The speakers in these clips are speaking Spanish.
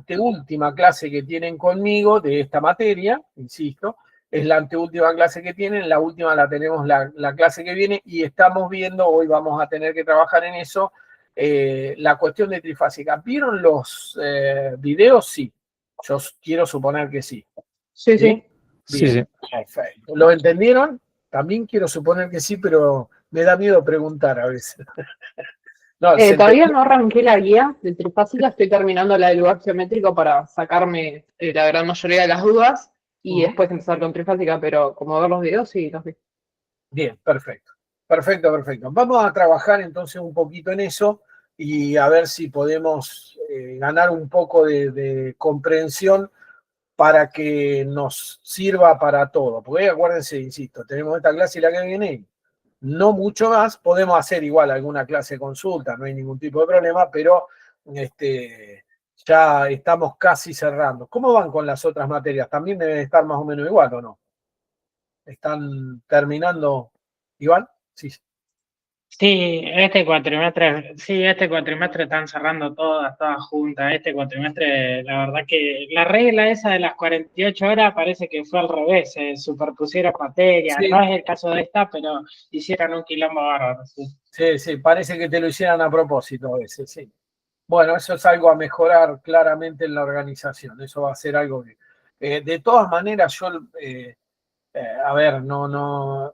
anteúltima clase que tienen conmigo de esta materia, insisto, es la anteúltima clase que tienen, la última la tenemos la clase que viene y estamos viendo, hoy vamos a tener que trabajar en eso, la cuestión de trifásica. ¿Vieron los videos? Sí. Yo quiero suponer que sí. Sí, sí. Bien, Sí. perfecto. ¿Lo entendieron? También quiero suponer que sí, pero me da miedo preguntar a veces. No, Todavía no arranqué la guía de trifásica, estoy terminando la del lugar geométrico para sacarme la gran mayoría de las dudas y después empezar con trifásica, pero como ver los videos, sí, los vi. Bien, perfecto. Perfecto. Vamos a trabajar entonces un poquito en eso y a ver si podemos ganar un poco de comprensión para que nos sirva para todo. Porque acuérdense, insisto, tenemos esta clase y la que viene, no mucho más, podemos hacer igual alguna clase de consulta, no hay ningún tipo de problema, pero ya estamos casi cerrando. ¿Cómo van con las otras materias? ¿También deben estar más o menos igual o no? ¿Están terminando, Iván? Sí. Sí, este cuatrimestre están cerrando todas juntas. Este cuatrimestre, la verdad que la regla esa de las 48 horas parece que fue al revés, se superpusieron materias. Sí. No es el caso de esta, pero hicieron un quilombo bárbaro. Sí, parece que te lo hicieran a propósito a veces, sí. Bueno, eso es algo a mejorar claramente en la organización. Eso va a ser algo que, de todas maneras, yo, a ver, no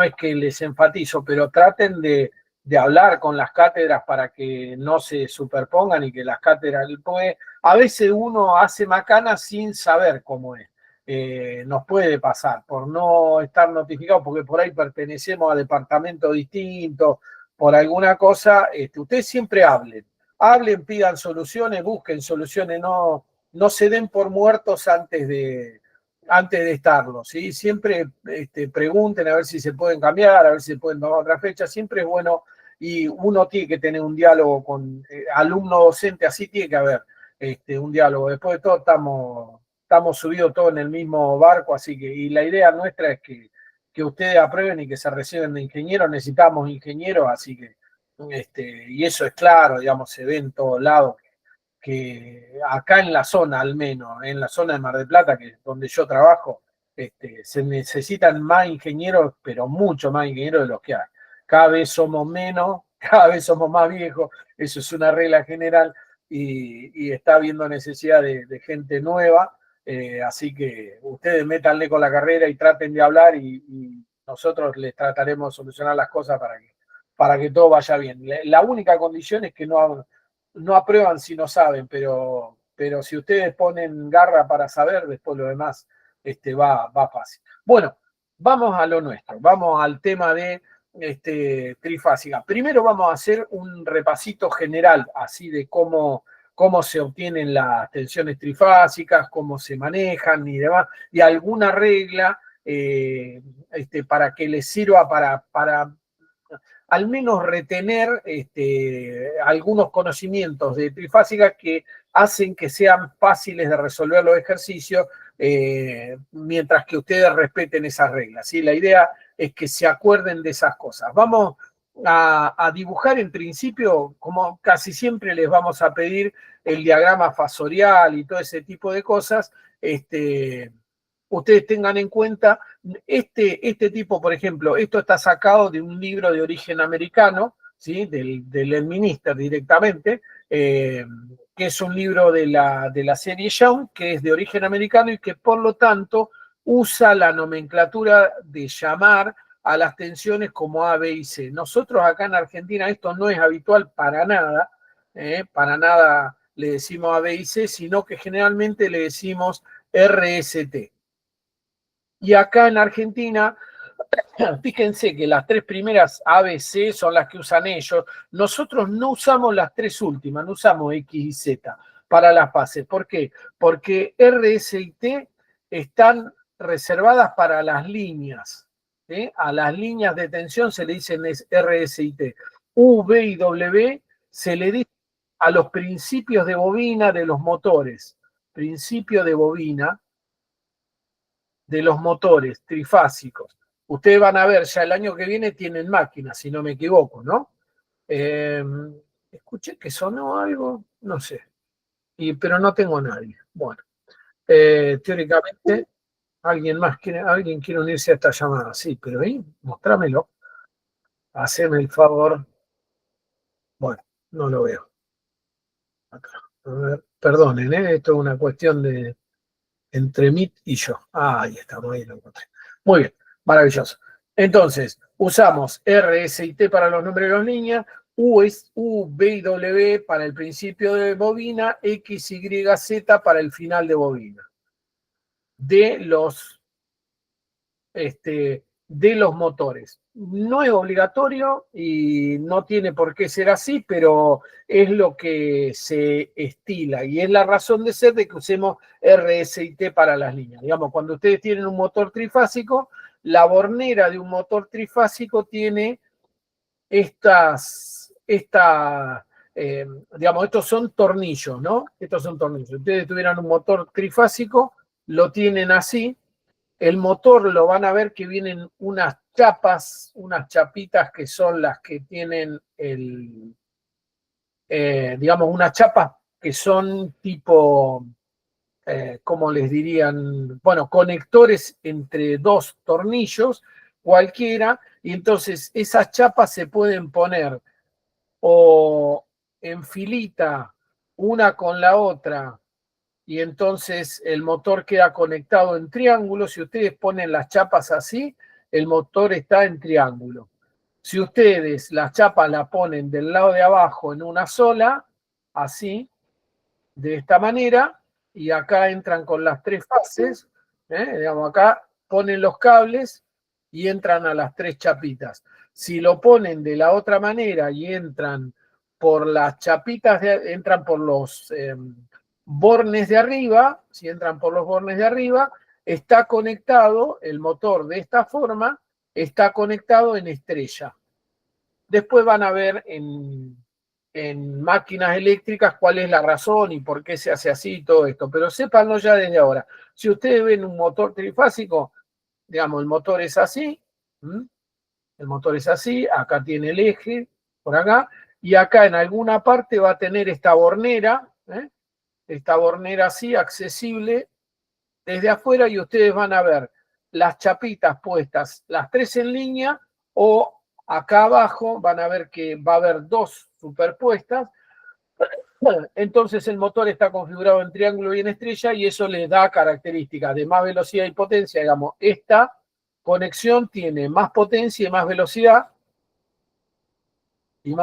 es que les enfatizo, pero traten de hablar con las cátedras para que no se superpongan y que las cátedras, porque a veces uno hace macana sin saber cómo es. Nos puede pasar por no estar notificado, porque por ahí pertenecemos a departamentos distintos, por alguna cosa. Ustedes siempre hablen, pidan soluciones, busquen soluciones, no se den por muertos antes de estarlo, ¿sí? Siempre pregunten a ver si se pueden cambiar, a ver si se pueden tomar otra fecha, siempre es bueno y uno tiene que tener un diálogo con alumno docente, así tiene que haber un diálogo. Después de todo estamos subidos todos en el mismo barco, así que, y la idea nuestra es que ustedes aprueben y que se reciben de ingenieros, necesitamos ingenieros, así que, y eso es claro, digamos, se ve en todos lados, que acá en la zona, al menos, en la zona de Mar del Plata, que es donde yo trabajo, se necesitan más ingenieros, pero mucho más ingenieros de los que hay. Cada vez somos menos, cada vez somos más viejos, eso es una regla general, y está habiendo necesidad de gente nueva, así que ustedes métanle con la carrera y traten de hablar y nosotros les trataremos de solucionar las cosas para que todo vaya bien. La única condición es que no aprueban si no saben, pero si ustedes ponen garra para saber, después lo demás va fácil. Bueno, vamos a lo nuestro, vamos al tema de trifásica. Primero vamos a hacer un repasito general, así de cómo se obtienen las tensiones trifásicas, cómo se manejan y demás, y alguna regla para que les sirva para al menos retener algunos conocimientos de trifásica que hacen que sean fáciles de resolver los ejercicios mientras que ustedes respeten esas reglas. ¿Sí? La idea es que se acuerden de esas cosas. Vamos a dibujar en principio, como casi siempre les vamos a pedir el diagrama fasorial y todo ese tipo de cosas. Ustedes tengan en cuenta, este tipo, por ejemplo, esto está sacado de un libro de origen americano, ¿sí? del Leadminister directamente, que es un libro de la serie Young, que es de origen americano y que por lo tanto usa la nomenclatura de llamar a las tensiones como A, B y C. Nosotros acá en Argentina esto no es habitual para nada le decimos A, B y C, sino que generalmente le decimos RST. Y acá en Argentina, fíjense que las tres primeras ABC son las que usan ellos. Nosotros no usamos las tres últimas, no usamos X y Z para las fases. ¿Por qué? Porque RS y T están reservadas para las líneas. ¿Sí? A las líneas de tensión se le dicen RS y T. U, V y W se le dice a los principios de bobina de los motores. Principio de bobina de los motores trifásicos. Ustedes van a ver, ya el año que viene tienen máquinas, si no me equivoco, ¿no? Escuché que sonó algo, no sé. pero no tengo a nadie. Bueno, teóricamente, alguien quiere unirse a esta llamada. Sí, pero ahí, mostrámelo. Haceme el favor. Bueno, no lo veo. Acá. A ver, perdonen, esto es una cuestión de entre Meet y yo. Ahí estamos, ahí lo encontré. Muy bien, maravilloso. Entonces, usamos R, S y T para los números líneas, U, B y W para el principio de bobina, X, Y, Z para el final de bobina. De los motores. No es obligatorio y no tiene por qué ser así, pero es lo que se estila y es la razón de ser de que usemos R, S y T para las líneas. Digamos, cuando ustedes tienen un motor trifásico, la bornera de un motor trifásico tiene digamos, estos son tornillos, ¿no? Estos son tornillos. Si ustedes tuvieran un motor trifásico, lo tienen así. El motor lo van a ver que vienen unas chapas, unas chapitas que son las que tienen digamos, unas chapas que son tipo, ¿cómo les dirían? Bueno, conectores entre dos tornillos, cualquiera, y entonces esas chapas se pueden poner o en filita una con la otra, y entonces el motor queda conectado en triángulo. Si ustedes ponen las chapas así, el motor está en triángulo. Si ustedes las chapas la ponen del lado de abajo en una sola, así, de esta manera, y acá entran con las tres fases, digamos, acá ponen los cables y entran a las tres chapitas. Si lo ponen de la otra manera y entran por las chapitas, entran por los bornes de arriba, si entran por los bornes de arriba, está conectado, el motor de esta forma, está conectado en estrella. Después van a ver en máquinas eléctricas cuál es la razón y por qué se hace así y todo esto, pero sépanlo ya desde ahora. Si ustedes ven un motor trifásico, digamos, el motor es así, el motor es así, acá tiene el eje, por acá, y acá en alguna parte va a tener esta bornera así, accesible desde afuera, y ustedes van a ver las chapitas puestas, las tres en línea, o acá abajo van a ver que va a haber dos superpuestas. Entonces el motor está configurado en triángulo y en estrella, y eso le da características de más velocidad y potencia. Digamos, esta conexión tiene más potencia y más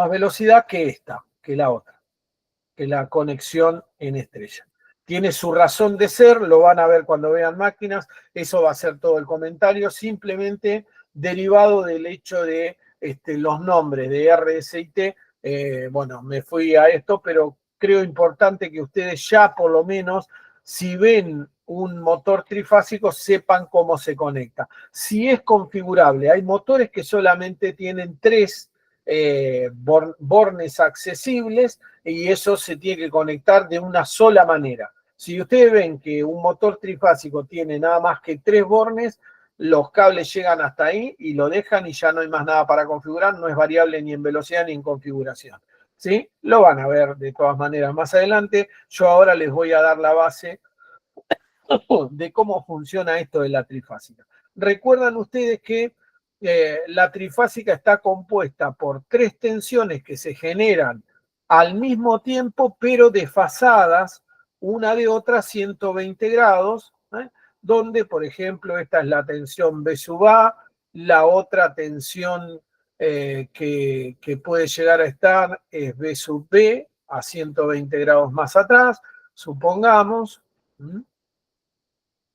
velocidad que esta, que la otra, que la conexión en estrella. Tiene su razón de ser, lo van a ver cuando vean máquinas, eso va a ser todo el comentario, simplemente derivado del hecho de los nombres de R, S y T. Bueno, me fui a esto, pero creo importante que ustedes ya por lo menos, si ven un motor trifásico, sepan cómo se conecta. Si es configurable, hay motores que solamente tienen tres bornes accesibles, y eso se tiene que conectar de una sola manera. Si ustedes ven que un motor trifásico tiene nada más que tres bornes, los cables llegan hasta ahí y lo dejan y ya no hay más nada para configurar, no es variable ni en velocidad ni en configuración. ¿Sí? Lo van a ver de todas maneras más adelante. Yo ahora les voy a dar la base de cómo funciona esto de la trifásica. Recuerdan ustedes que la trifásica está compuesta por tres tensiones que se generan al mismo tiempo, pero desfasadas una de otra 120 grados, donde, por ejemplo, esta es la tensión B sub A, la otra tensión que puede llegar a estar es B sub B, a 120 grados más atrás, supongamos.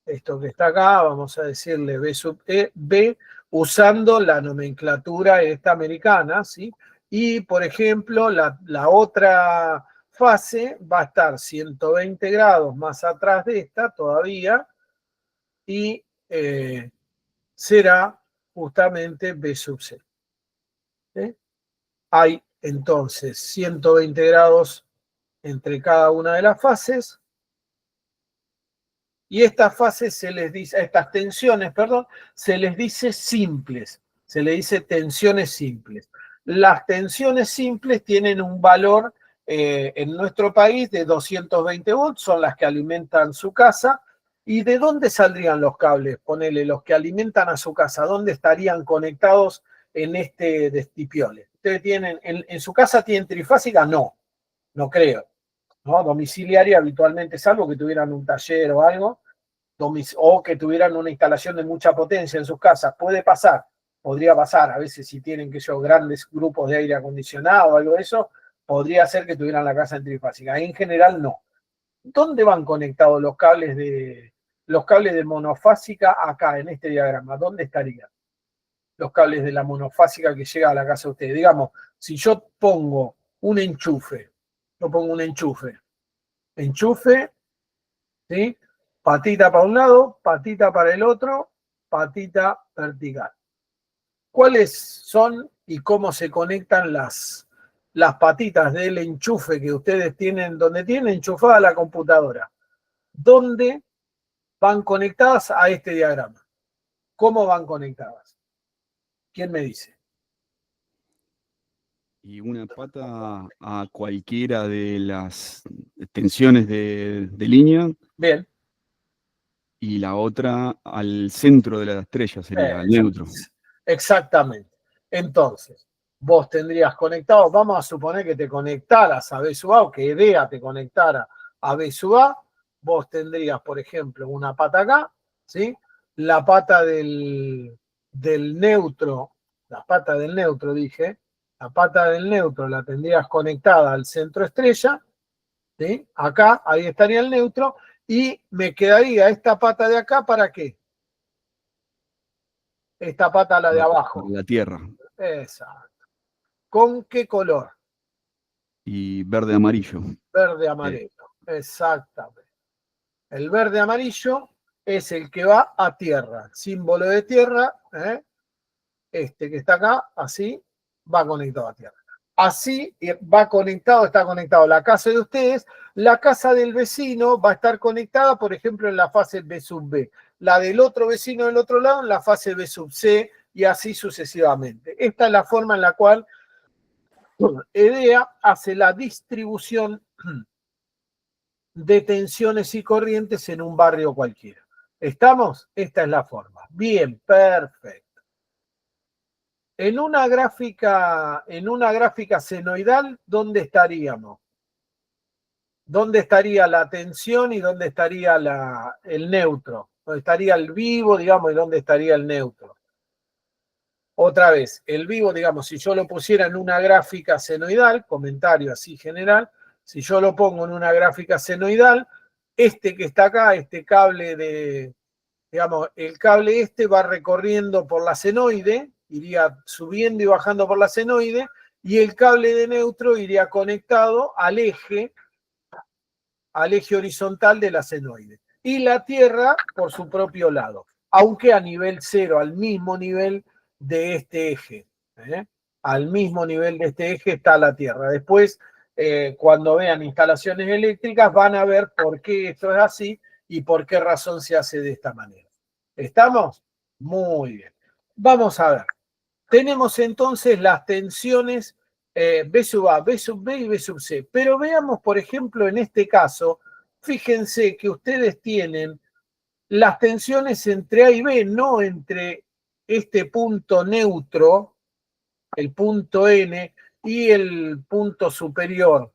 Esto que está acá, vamos a decirle B sub E, B, usando la nomenclatura esta americana, ¿sí? Y, por ejemplo, la otra fase va a estar 120 grados más atrás de esta todavía, y será justamente B sub C. ¿Sí? Hay entonces 120 grados entre cada una de las fases. Y estas fases se les dice, estas tensiones, perdón, se les dice simples, se les dice tensiones simples. Las tensiones simples tienen un valor en nuestro país de 220 volts son las que alimentan su casa. ¿Y de dónde saldrían los cables? Ponele, los que alimentan a su casa, ¿dónde estarían conectados en este destipiole? ¿Ustedes tienen, en su casa tienen trifásica? No, no creo. ¿No? Domiciliaria habitualmente, salvo que tuvieran un taller o algo, o que tuvieran una instalación de mucha potencia en sus casas. Puede pasar, podría pasar, a veces si tienen que yo grandes grupos de aire acondicionado o algo de eso, podría ser que tuvieran la casa en trifásica. En general no. ¿Dónde van conectados los cables de monofásica acá en este diagrama? ¿Dónde estarían los cables de la monofásica que llega a la casa de ustedes? Digamos, si yo pongo un enchufe, enchufe, ¿sí? Patita para un lado, patita para el otro, patita vertical. ¿Cuáles son y cómo se conectan las patitas del enchufe que ustedes tienen, donde tienen enchufada la computadora? ¿Dónde van conectadas a este diagrama? ¿Cómo van conectadas? ¿Quién me dice? Y una pata a cualquiera de las tensiones de línea. Bien. Y la otra al centro de la estrella, sería al neutro. Exactamente. Entonces, vos tendrías conectado, vamos a suponer que te conectaras a B sub A o que IDEA te conectara a B sub A, vos tendrías, por ejemplo, una pata acá, ¿sí? La pata del neutro, la pata del neutro la tendrías conectada al centro estrella, ¿sí? Acá, ahí estaría el neutro, y me quedaría esta pata de acá, ¿para qué? Esta pata, la de abajo. La Tierra. Exacto. ¿Con qué color? Y verde-amarillo. Verde-amarillo, exactamente. El verde-amarillo es el que va a tierra. Símbolo de tierra, este que está acá, así, va conectado a tierra. Así va conectado, está conectado la casa de ustedes. La casa del vecino va a estar conectada, por ejemplo, en la fase B sub B. La del otro vecino del otro lado en la fase B sub C y así sucesivamente. Esta es la forma en la cual IDEA hace la distribución de tensiones y corrientes en un barrio cualquiera. ¿Estamos? Esta es la forma. Bien, perfecto. En una gráfica senoidal, ¿dónde estaríamos? ¿Dónde estaría la tensión y dónde estaría el neutro? ¿Dónde estaría el vivo, digamos, y dónde estaría el neutro? Otra vez, el vivo, digamos, si yo lo pusiera en una gráfica senoidal, comentario así general, si yo lo pongo en una gráfica senoidal, este que está acá, este cable digamos, el cable este va recorriendo por la senoide, iría subiendo y bajando por la senoide, y el cable de neutro iría conectado al eje horizontal de la senoide. Y la Tierra por su propio lado, aunque a nivel cero, al mismo nivel de este eje. Al mismo nivel de este eje está la Tierra. Después, cuando vean instalaciones eléctricas, van a ver por qué esto es así y por qué razón se hace de esta manera. ¿Estamos? Muy bien. Vamos a ver. Tenemos entonces las tensiones B sub A, B sub B y B sub C. Pero veamos, por ejemplo, en este caso, fíjense que ustedes tienen las tensiones entre A y B, no entre este punto neutro, el punto N, y el punto superior.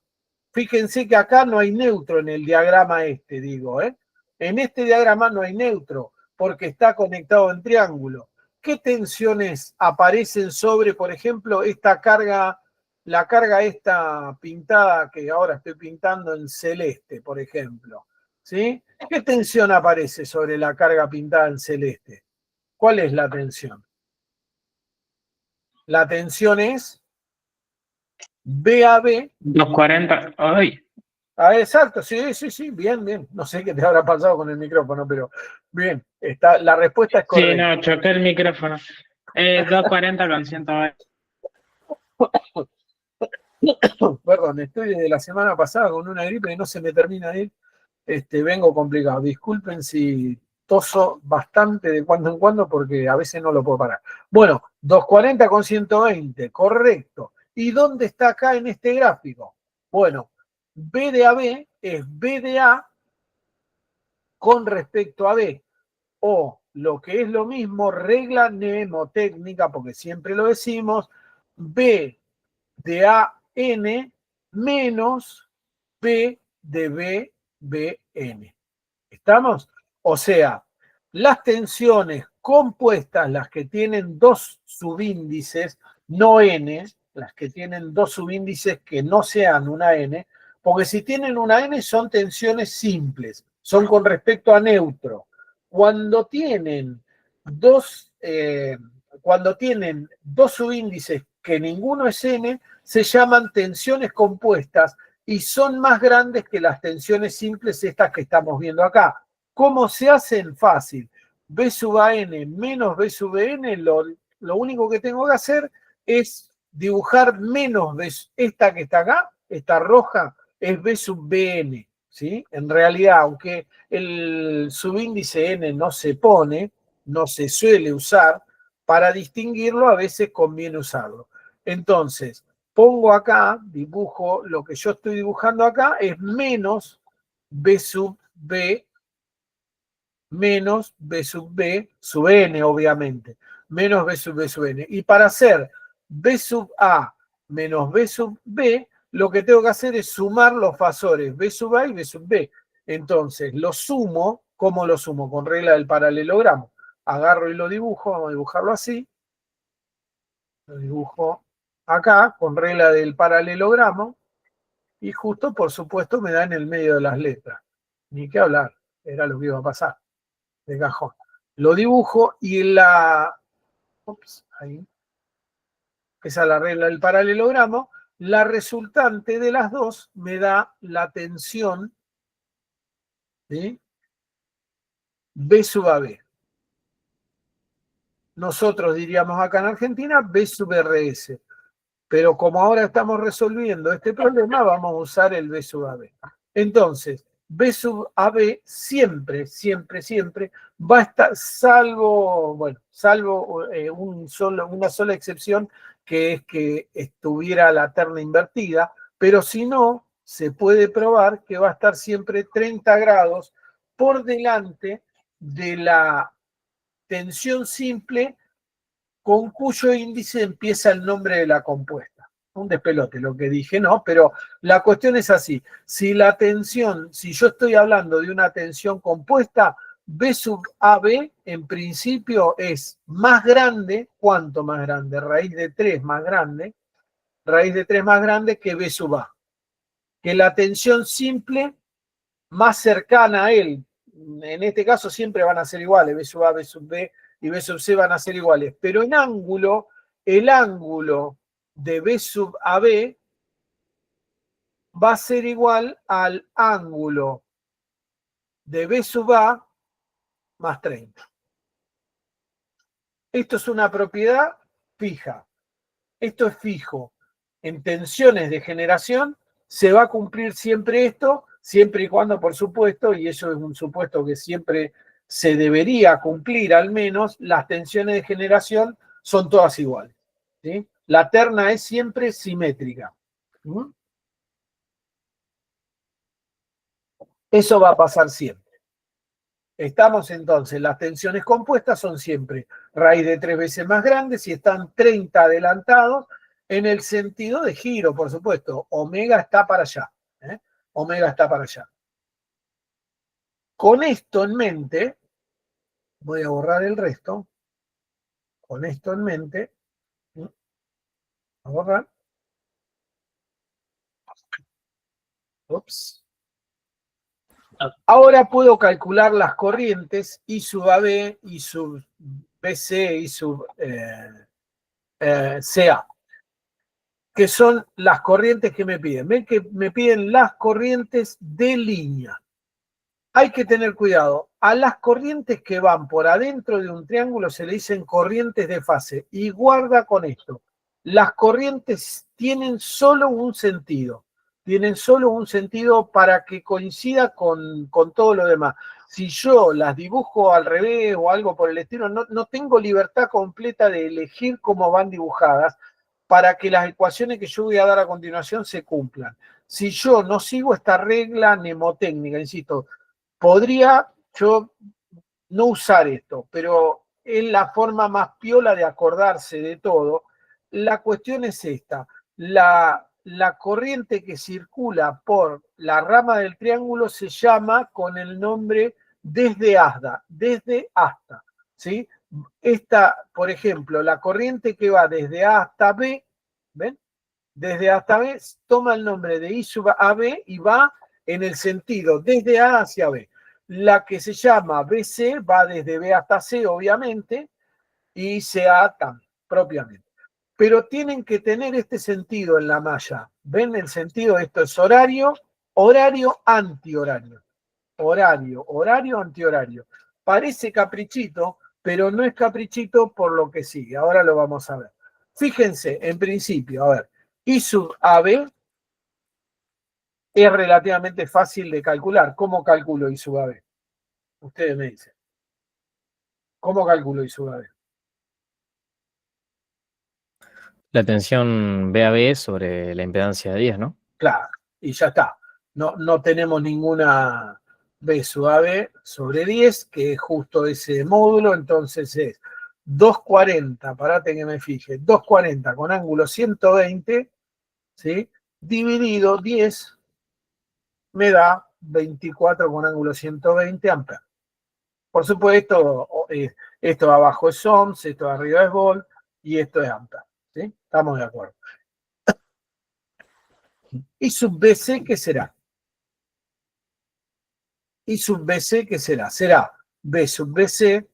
Fíjense que acá no hay neutro en el diagrama este, digo, ¿eh? En este diagrama no hay neutro, porque está conectado en triángulo. ¿Qué tensiones aparecen sobre, por ejemplo, esta carga, la carga esta pintada que ahora estoy pintando en celeste, por ejemplo? ¿Sí? ¿Qué tensión aparece sobre la carga pintada en celeste? ¿Cuál es la tensión? La tensión es BAB. 240. Ay. Ah, exacto, sí, bien. No sé qué te habrá pasado con el micrófono, pero bien, la respuesta es correcta. Sí, no, choqué el micrófono. 240 con 120. Perdón, estoy desde la semana pasada con una gripe y no se me termina de ir. Vengo complicado. Disculpen si toso bastante de cuando en cuando porque a veces no lo puedo parar. Bueno, 240 con 120, correcto. ¿Y dónde está acá en este gráfico? Bueno, B de AB es B de A con respecto a B. O lo que es lo mismo, regla mnemotécnica, porque siempre lo decimos, B de AN menos B de BBN. ¿Estamos? O sea, las tensiones compuestas, las que tienen dos subíndices, no N, las que tienen dos subíndices que no sean una N, porque si tienen una N son tensiones simples, son con respecto a neutro. Cuando tienen dos subíndices que ninguno es N, se llaman tensiones compuestas y son más grandes que las tensiones simples estas que estamos viendo acá. ¿Cómo se hacen? Fácil. B sub AN menos B sub N, lo único que tengo que hacer es dibujar menos B, esta que está acá, esta roja, es B sub BN. ¿Sí? En realidad, aunque el subíndice N no se pone, no se suele usar, para distinguirlo a veces conviene usarlo. Entonces, pongo acá, dibujo, lo que yo estoy dibujando acá es menos B sub B menos B sub B sub N, obviamente. Menos B sub B sub N. Y para hacer B sub A menos B sub B, lo que tengo que hacer es sumar los fasores B sub A y B sub B. Entonces, lo sumo. ¿Cómo lo sumo? Con regla del paralelogramo. Agarro y lo dibujo. Vamos a dibujarlo así. Lo dibujo acá, con regla del paralelogramo. Y justo, por supuesto, me da en el medio de las letras. Ni qué hablar. Era lo que iba a pasar. De cajón. Lo dibujo y ahí. Esa es la regla del paralelogramo. La resultante de las dos me da la tensión, ¿sí?, B sub AB. Nosotros diríamos acá en Argentina B sub RS. Pero como ahora estamos resolviendo este problema, vamos a usar el B sub AB. Entonces, B sub AB siempre, siempre, siempre va a estar, salvo una sola excepción, que es que estuviera la terna invertida, pero si no, se puede probar que va a estar siempre 30 grados por delante de la tensión simple con cuyo índice empieza el nombre de la compuesta. Un despelote lo que dije, ¿no? Pero la cuestión es así. Si yo estoy hablando de una tensión compuesta, B sub AB en principio es más grande. ¿Cuánto más grande? Raíz de 3 más grande. Raíz de 3 más grande que B sub A. Que la tensión simple más cercana a él. En este caso siempre van a ser iguales. B sub A, B sub B y B sub C van a ser iguales. Pero en ángulo, el ángulo de B sub AB va a ser igual al ángulo de B sub A más 30. Esto es una propiedad fija. Esto es fijo. En tensiones de generación se va a cumplir siempre esto, siempre y cuando, por supuesto, y eso es un supuesto que siempre se debería cumplir al menos, las tensiones de generación son todas iguales. ¿Sí? La terna es siempre simétrica. ¿Mm? Eso va a pasar siempre. Estamos entonces, las tensiones compuestas son siempre raíz de 3 veces más grandes y están 30 adelantados en el sentido de giro, por supuesto. Omega está para allá. Omega está para allá. Con esto en mente, voy a borrar el resto. Con esto en mente, a borrar. Ups. Ahora puedo calcular las corrientes I sub AB, I sub BC, I sub CA, que son las corrientes que me piden. Ven que me piden las corrientes de línea. Hay que tener cuidado. A las corrientes que van por adentro de un triángulo se le dicen corrientes de fase. Y guarda con esto. Las corrientes tienen solo un sentido. Tienen solo un sentido para que coincida con todo lo demás. Si yo las dibujo al revés o algo por el estilo, no tengo libertad completa de elegir cómo van dibujadas para que las ecuaciones que yo voy a dar a continuación se cumplan. si yo no sigo esta regla mnemotécnica, insisto, podría yo no usar esto, pero es la forma más piola de acordarse de todo. La cuestión es esta, la corriente que circula por la rama del triángulo se llama con el nombre desde hasta, ¿sí? Esta, por ejemplo, la corriente que va desde A hasta B, ¿ven? Desde A hasta B toma el nombre de I sub AB y va en el sentido desde A hacia B. La que se llama BC va desde B hasta C, obviamente, y CA también, propiamente. Pero tienen que tener este sentido en la malla. ¿Ven el sentido? Esto es horario, horario, antihorario. Horario, horario, antihorario. Parece caprichito, pero no es caprichito por lo que sigue. Ahora lo vamos a ver. Fíjense, en principio, a ver, I sub AB es relativamente fácil de calcular. ¿Cómo calculo I sub AB? Ustedes me dicen. ¿Cómo calculo I sub AB? La tensión VAB sobre la impedancia de 10, ¿no? Claro, y ya está. No tenemos ninguna B sub AB sobre 10, que es justo ese módulo, entonces es 240, parate que me fije, 240 con ángulo 120, ¿sí? Dividido 10 me da 24 con ángulo 120 amperes. Por supuesto, esto abajo es ohms, esto arriba es volt y esto es amperes, ¿sí? Estamos de acuerdo. ¿Y sub BC qué será? ¿Y sub BC qué será? Será B sub BC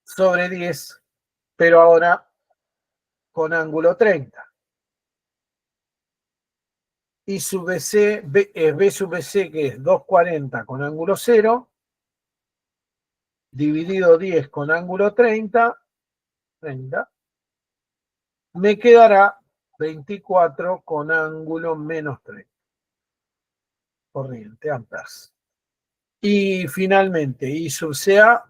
sobre 10, pero ahora con ángulo 30. Y sub BC, B sub BC, que es 240 con ángulo 0, dividido 10 con ángulo 30, me quedará 24 con ángulo menos 30. Corriente, amperes. Y finalmente, I sub CA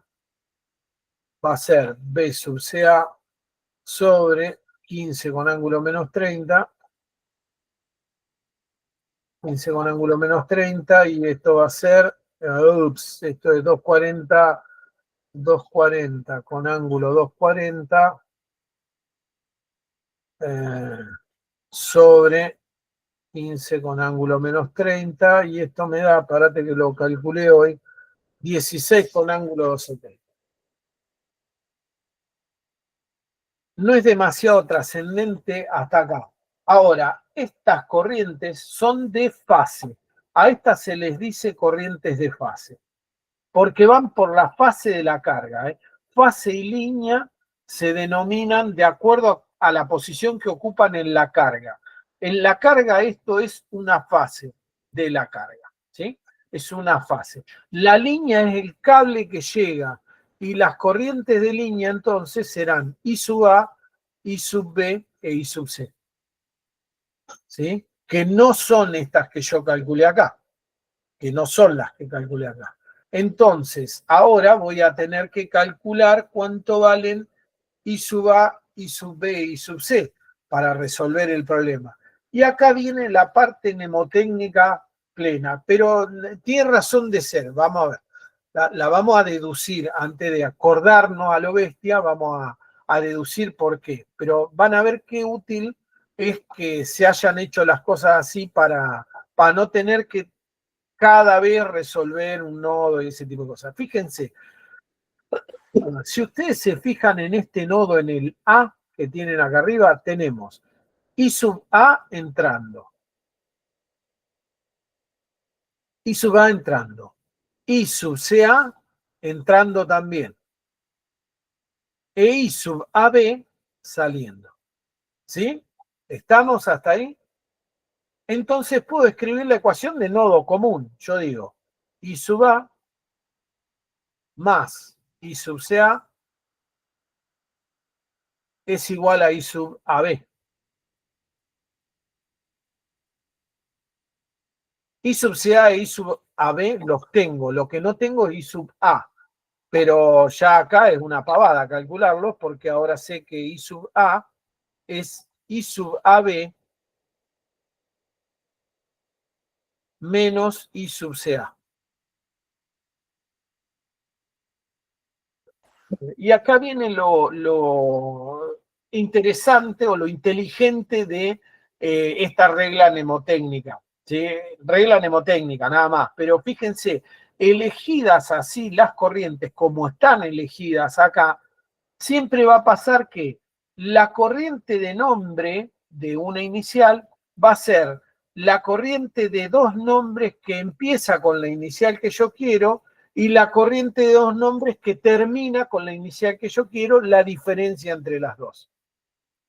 va a ser B sub CA sobre 15 con ángulo menos 30, 15 con ángulo menos 30, y esto va a ser, esto es 240, 240 con ángulo 240 sobre 15 con ángulo menos 30, y esto me da, parate que lo calculé hoy, 16 con ángulo 270. No es demasiado trascendente hasta acá. Ahora, estas corrientes son de fase. A estas se les dice corrientes de fase, porque van por la fase de la carga. Fase y línea se denominan de acuerdo a la posición que ocupan en la carga. En la carga esto es una fase de la carga, ¿sí? Es una fase. La línea es el cable que llega, y las corrientes de línea entonces serán I sub A, I sub B e I sub C, ¿sí? Que no son estas que yo calculé acá, que no son las que calculé acá. Entonces, ahora voy a tener que calcular cuánto valen I sub A, I sub B, I sub C para resolver el problema. Y acá viene la parte mnemotécnica plena, pero tiene razón de ser. Vamos a ver. La vamos a deducir antes de acordarnos a lo bestia, vamos a deducir por qué. Pero van a ver qué útil es que se hayan hecho las cosas así para no tener que cada vez resolver un nodo y ese tipo de cosas. Fíjense, si ustedes se fijan en este nodo, en el A que tienen acá arriba, tenemos I sub A entrando, I sub A entrando, I sub CA entrando también, e I sub AB saliendo. ¿Sí? ¿Estamos hasta ahí? Entonces puedo escribir la ecuación de nodo común. Yo digo, I sub A más I sub CA es igual a I sub AB. I sub CA e I sub AB los tengo. Lo que no tengo es I sub A. Pero ya acá es una pavada calcularlos, porque ahora sé que I sub A es I sub AB menos I sub CA. Y acá viene lo interesante o lo inteligente de esta regla mnemotécnica. ¿Sí? Regla mnemotécnica, nada más. Pero fíjense, elegidas así las corrientes como están elegidas acá, siempre va a pasar que la corriente de nombre de una inicial va a ser la corriente de dos nombres que empieza con la inicial que yo quiero y la corriente de dos nombres que termina con la inicial que yo quiero, la diferencia entre las dos.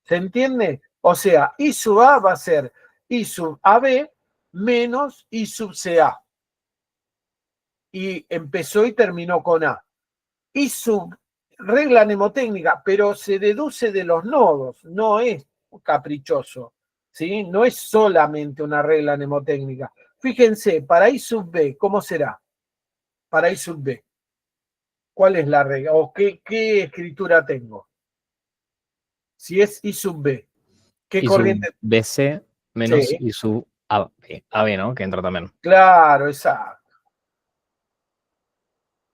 ¿Se entiende? O sea, I sub A va a ser I sub AB menos I sub CA. Y empezó y terminó con A. I sub regla mnemotécnica, pero se deduce de los nodos, no es caprichoso, ¿sí? No es solamente una regla mnemotécnica. Fíjense, para I sub B, ¿cómo será? Para I sub B. ¿Cuál es la regla? ¿O qué escritura tengo? Si es I sub B, ¿qué I corriente? sub BC menos Sí. I sub AB, ¿no? Que entra también. Claro, exacto.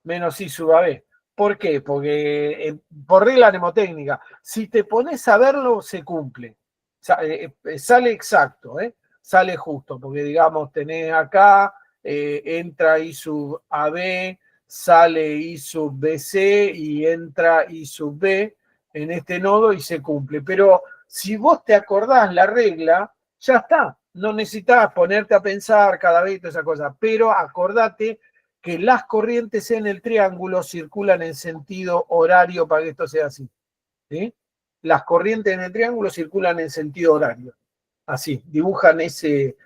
Menos I sub AB. ¿Por qué? Porque por regla mnemotécnica, si te pones a verlo, se cumple. Sale exacto, sale justo, porque digamos, tenés acá, entra I sub AB, sale I sub BC y entra I sub B en este nodo y se cumple. Pero si vos te acordás la regla, ya está. No necesitas ponerte a pensar cada vez toda esa cosa, pero acordate que las corrientes en el triángulo circulan en sentido horario para que esto sea así. ¿Sí? Las corrientes en el triángulo circulan en sentido horario. Así, dibujan ese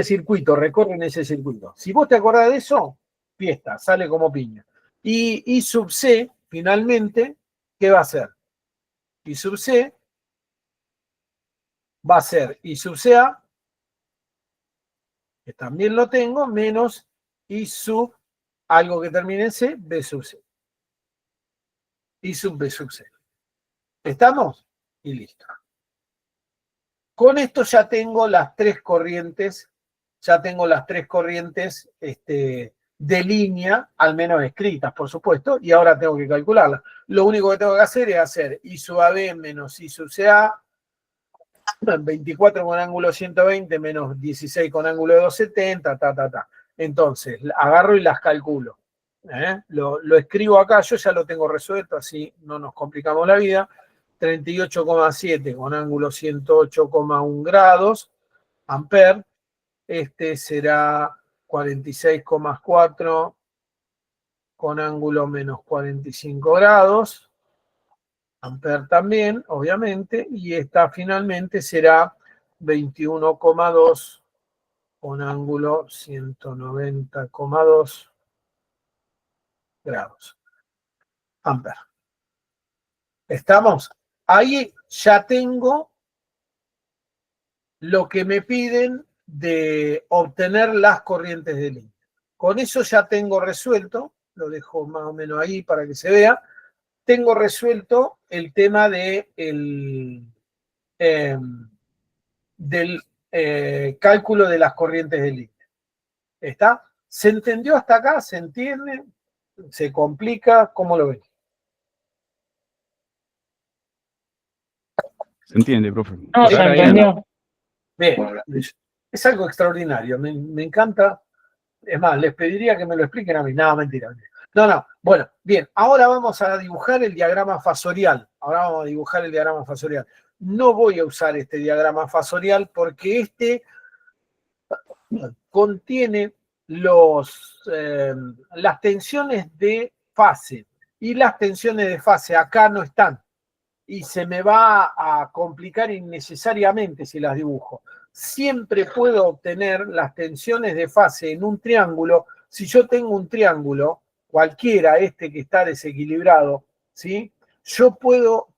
circuito, recorren ese circuito. Si vos te acordás de eso, fiesta, sale como piña. Y I sub C, finalmente, ¿qué va a ser? I sub C va a ser I sub CA, que también lo tengo, menos I sub algo que termine en C, B sub C. I sub B sub C. ¿Estamos? Y listo. Con esto ya tengo las tres corrientes, de línea, al menos escritas, por supuesto, y ahora tengo que calcularlas. Lo único que tengo que hacer es hacer I sub AB menos I sub CA, 24 con ángulo 120 menos 16 con ángulo de 270, Entonces, agarro y las calculo. Lo escribo acá, yo ya lo tengo resuelto, así no nos complicamos la vida. 38,7 con ángulo 108,1 grados, amper. Este será 46,4 con ángulo menos 45 grados, amper también, obviamente, y esta finalmente será 21,2 con ángulo 190,2 grados, amper. ¿Estamos? Ahí ya tengo lo que me piden de obtener las corrientes de línea. Con eso ya tengo resuelto, lo dejo más o menos ahí para que se vea, tengo resuelto el tema del cálculo de las corrientes de línea. ¿Está? ¿Se entendió hasta acá? ¿Se entiende? ¿Se complica? ¿Cómo lo ven? ¿Se entiende, profe? No, se entendió. Bien, es algo extraordinario, me encanta. Es más, les pediría que me lo expliquen a mí. No, mentira. No. Bueno, bien, ahora vamos a dibujar el diagrama fasorial. No voy a usar este diagrama fasorial porque este contiene las tensiones de fase. Y las tensiones de fase acá no están. Y se me va a complicar innecesariamente si las dibujo. Siempre puedo obtener las tensiones de fase en un triángulo. Si yo tengo un triángulo, cualquiera, este que está desequilibrado, ¿sí? Yo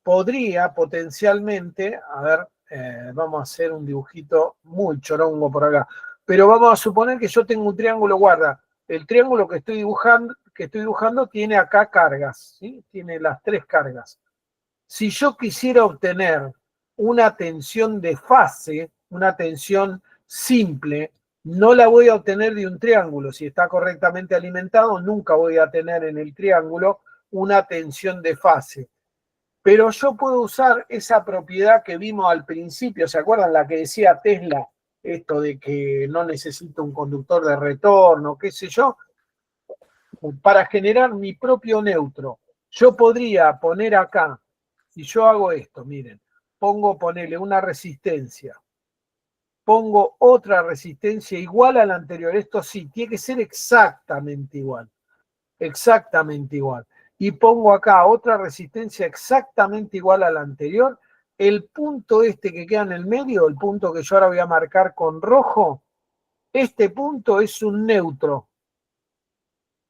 podría potencialmente, a ver, vamos a hacer un dibujito muy chorongo por acá, pero vamos a suponer que yo tengo un triángulo, guarda, el triángulo que estoy dibujando tiene acá cargas, ¿sí? Tiene las tres cargas. Si yo quisiera obtener una tensión de fase, una tensión simple, no la voy a obtener de un triángulo. Si está correctamente alimentado, nunca voy a tener en el triángulo una tensión de fase. Pero yo puedo usar esa propiedad que vimos al principio, ¿se acuerdan la que decía Tesla? Esto de que no necesito un conductor de retorno, qué sé yo, para generar mi propio neutro. Yo podría poner acá, si yo hago esto, miren, ponerle una resistencia, pongo otra resistencia igual a la anterior. Esto sí, tiene que ser exactamente igual. Exactamente igual. Y pongo acá otra resistencia exactamente igual a la anterior. El punto este que queda en el medio, el punto que yo ahora voy a marcar con rojo, este punto es un neutro.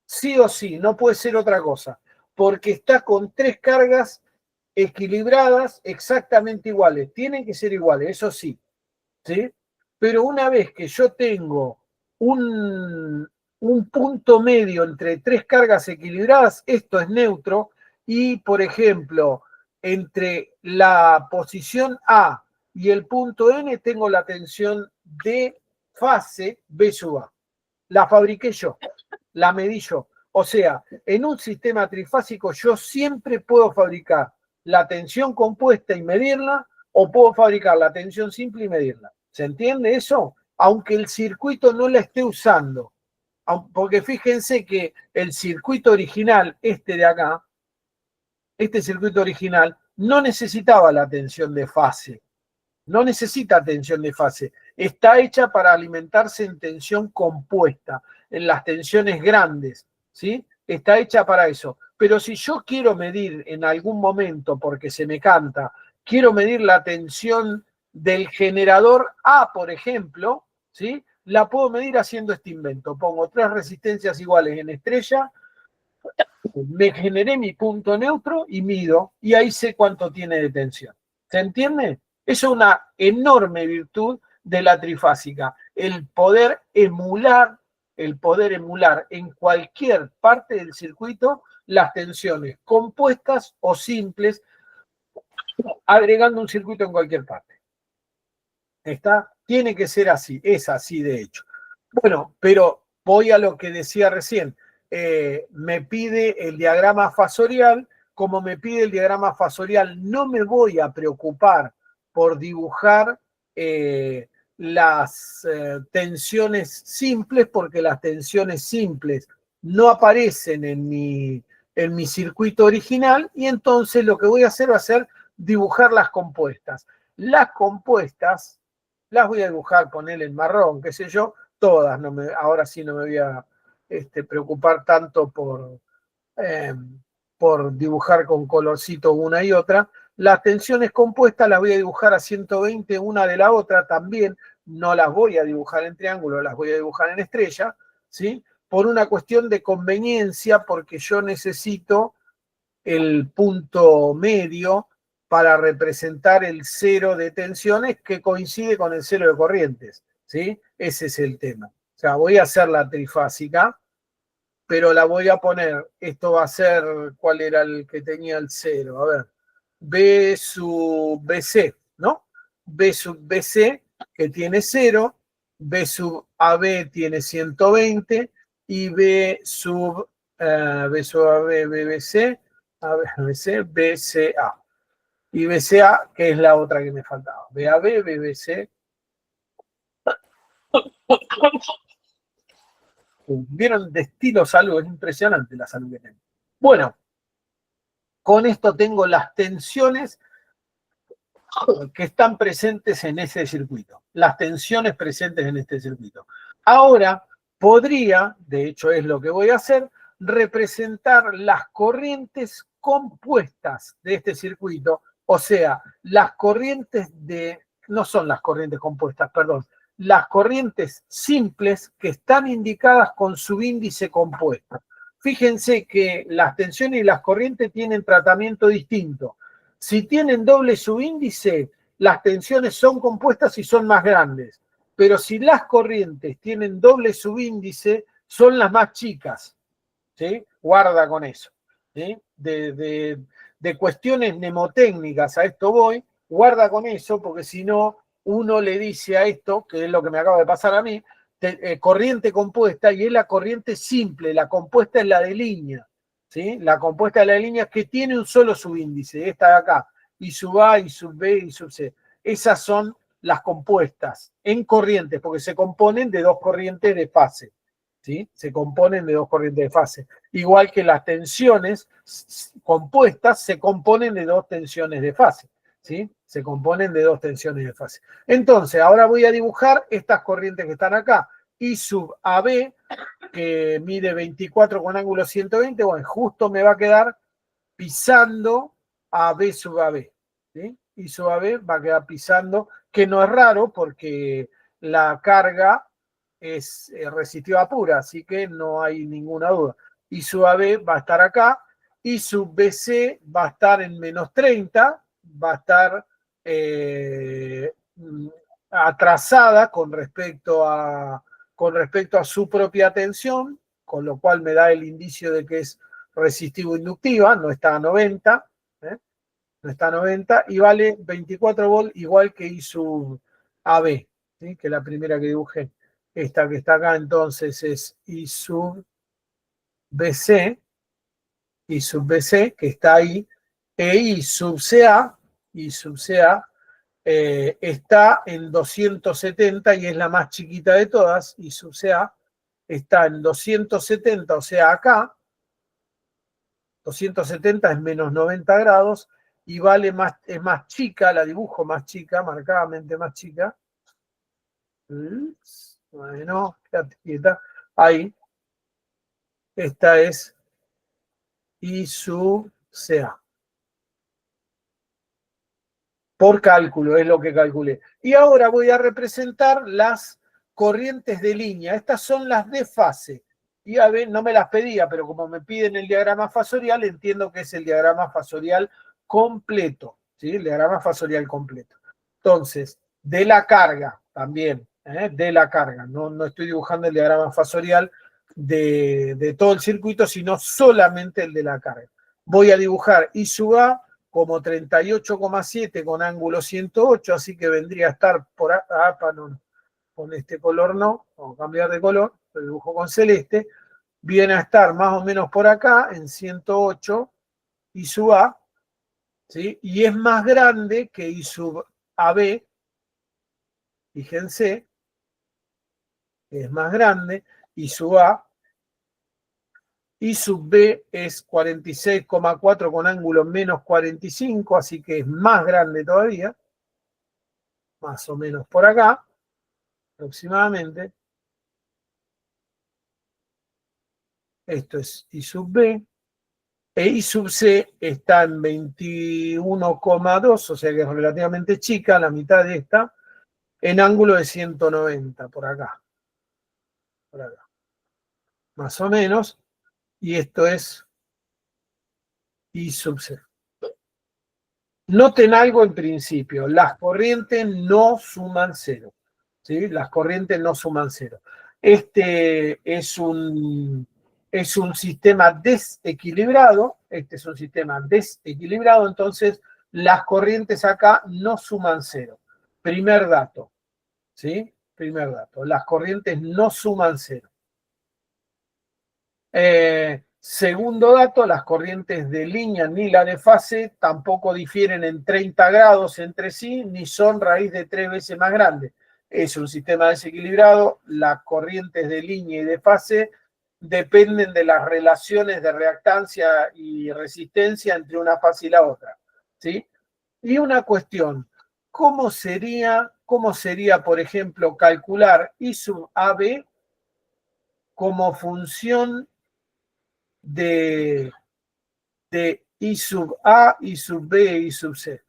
Sí o sí, no puede ser otra cosa. Porque está con 3 cargas equilibradas exactamente iguales. Tienen que ser iguales, eso sí. ¿Sí? Pero una vez que yo tengo un punto medio entre 3 cargas equilibradas, esto es neutro, y por ejemplo, entre la posición A y el punto N tengo la tensión de fase B sub A. La fabriqué yo, la medí yo. O sea, en un sistema trifásico yo siempre puedo fabricar la tensión compuesta y medirla, o puedo fabricar la tensión simple y medirla. ¿Se entiende eso? Aunque el circuito no la esté usando. Porque fíjense que el circuito original, este de acá, este circuito original, no necesitaba la tensión de fase. No necesita tensión de fase. Está hecha para alimentarse en tensión compuesta, en las tensiones grandes, ¿sí? Está hecha para eso. Pero si yo quiero medir en algún momento, porque se me canta, quiero medir la tensión del generador A, por ejemplo, ¿sí? La puedo medir haciendo este invento. Pongo 3 resistencias iguales en estrella, me generé mi punto neutro y mido, y ahí sé cuánto tiene de tensión. ¿Se entiende? Eso es una enorme virtud de la trifásica, el poder emular en cualquier parte del circuito las tensiones compuestas o simples, agregando un circuito en cualquier parte. ¿Está? Tiene que ser así, es así de hecho. Bueno, pero voy a lo que decía recién. Me pide el diagrama fasorial. Como me pide el diagrama fasorial, no me voy a preocupar por dibujar las tensiones simples, porque las tensiones simples no aparecen en mi circuito original, y entonces lo que voy a hacer va a ser dibujar las compuestas. Las compuestas las voy a dibujar, ponerle en marrón, qué sé yo, todas. Ahora sí no me voy a preocupar tanto por dibujar con colorcito una y otra. Las tensiones compuestas las voy a dibujar a 120 una de la otra también. No las voy a dibujar en triángulo, las voy a dibujar en estrella, ¿sí? Por una cuestión de conveniencia, porque yo necesito el punto medio para representar el cero de tensiones que coincide con el cero de corrientes, ¿sí? Ese es el tema. O sea, voy a hacer la trifásica, pero la voy a poner, esto va a ser, ¿cuál era el que tenía el cero? A ver, B sub BC, ¿no? B sub BC, que tiene 0, B sub AB tiene 120, y B sub AB, BBC, ABC, BCA. Y BCA, que es la otra que me faltaba. BAB, BBC. Vieron de estilo salud, es impresionante la salud que tengo. Bueno, con esto tengo las tensiones que están presentes en ese circuito. Las tensiones presentes en este circuito. Ahora podría, de hecho es lo que voy a hacer, representar las corrientes compuestas de este circuito. O sea, las corrientes no son las corrientes compuestas, perdón, las corrientes simples que están indicadas con subíndice compuesto. Fíjense que las tensiones y las corrientes tienen tratamiento distinto. Si tienen doble subíndice, las tensiones son compuestas y son más grandes. Pero si las corrientes tienen doble subíndice, son las más chicas. ¿Sí? Guarda con eso. ¿Sí? De cuestiones mnemotécnicas, a esto voy, guarda con eso, porque si no, uno le dice a esto, que es lo que me acaba de pasar a mí, corriente compuesta y es la corriente simple, la compuesta es la de línea, ¿sí? La compuesta es la de línea que tiene un solo subíndice, esta de acá, I sub A, I sub B, I sub C. Esas son las compuestas en corrientes, porque se componen de dos corrientes de fase, ¿sí? Se componen de dos corrientes de fase. Igual que las tensiones compuestas se componen de dos tensiones de fase, ¿sí? Se componen de dos tensiones de fase. Entonces, ahora voy a dibujar estas corrientes que están acá. I sub AB, que mide 24 con ángulo 120, bueno, justo me va a quedar pisando a B sub AB, ¿sí? I sub AB va a quedar pisando, que no es raro porque la carga es resistiva pura, así que no hay ninguna duda. I sub AB va a estar acá, I sub BC va a estar en menos 30, va a estar atrasada con respecto a su propia tensión, con lo cual me da el indicio de que es resistivo-inductiva, no está a 90, no está a 90, y vale 24 volts igual que I sub AB, ¿sí? Que es la primera que dibujé. Esta que está acá entonces es I sub BC, que está ahí, e I sub CA está en 270 y es la más chiquita de todas, I sub CA está en 270, o sea acá, 270 es menos 90 grados y vale más, es más chica, la dibujo más chica, marcadamente más chica. Bueno, quédate quieta. Ahí. Esta es I sub CA. Por cálculo, es lo que calculé. Y ahora voy a representar las corrientes de línea. Estas son las de fase. Y a ver, no me las pedía, pero como me piden el diagrama fasorial, entiendo que es el diagrama fasorial completo. ¿Sí? El diagrama fasorial completo. Entonces, de la carga también, de la carga. No estoy dibujando el diagrama fasorial de todo el circuito, sino solamente el de la carga. Voy a dibujar I sub A como 38,7 con ángulo 108, así que vendría a estar por acá, con este color no, vamos a cambiar de color, lo dibujo con celeste, viene a estar más o menos por acá, en 108, I sub A, ¿sí? Y es más grande que I sub AB, fíjense, es más grande, I sub A, I sub B es 46,4 con ángulo menos 45, así que es más grande todavía, más o menos por acá, aproximadamente. Esto es I sub B. E I sub C está en 21,2, o sea que es relativamente chica, la mitad de esta, en ángulo de 190, por acá. Por acá. Más o menos. Y esto es I sub C. Noten algo en principio, las corrientes no suman cero, ¿sí? Las corrientes no suman cero. Este es un sistema desequilibrado, entonces las corrientes acá no suman cero. Primer dato, ¿sí? Primer dato, las corrientes no suman cero. Segundo dato, las corrientes de línea ni la de fase tampoco difieren en 30 grados entre sí, ni son raíz de 3 veces más grandes. Es un sistema desequilibrado, las corrientes de línea y de fase dependen de las relaciones de reactancia y resistencia entre una fase y la otra, ¿sí? Y una cuestión, ¿cómo sería, por ejemplo, calcular I sub AB como función de I sub A, I sub B, I sub C?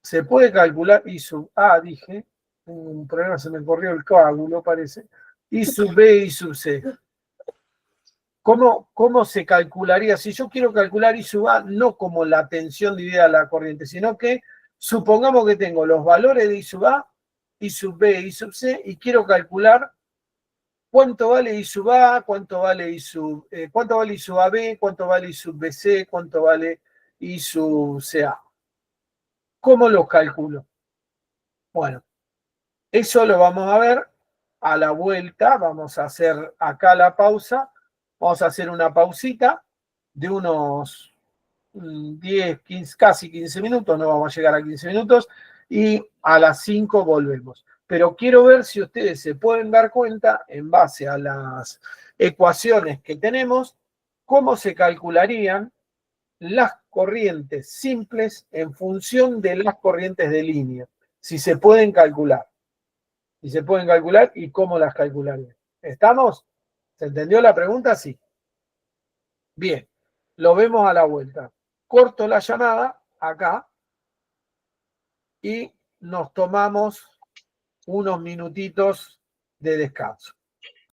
Se puede calcular I sub A, dije, un problema, se me corrió el coágulo, parece. I sub B, I sub C. ¿Cómo se calcularía? Si yo quiero calcular I sub A, no como la tensión dividida la corriente, sino que supongamos que tengo los valores de I sub A, I sub B, I sub C, y quiero calcular cuánto vale I sub A, cuánto vale I sub AB, cuánto vale I sub BC, cuánto vale I sub CA. ¿Cómo los calculo? Bueno, eso lo vamos a ver a la vuelta vamos a hacer acá la pausa. Vamos a hacer una pausita de unos 10, 15, casi 15 minutos, no vamos a llegar a 15 minutos, y a las 5 volvemos. Pero quiero ver si ustedes se pueden dar cuenta, en base a las ecuaciones que tenemos, cómo se calcularían las corrientes simples en función de las corrientes de línea. Si se pueden calcular. Si se pueden calcular y cómo las calcularían. ¿Estamos? ¿Se entendió la pregunta? Sí. Bien. Lo vemos a la vuelta. Corto la llamada acá y nos tomamos unos minutitos de descanso.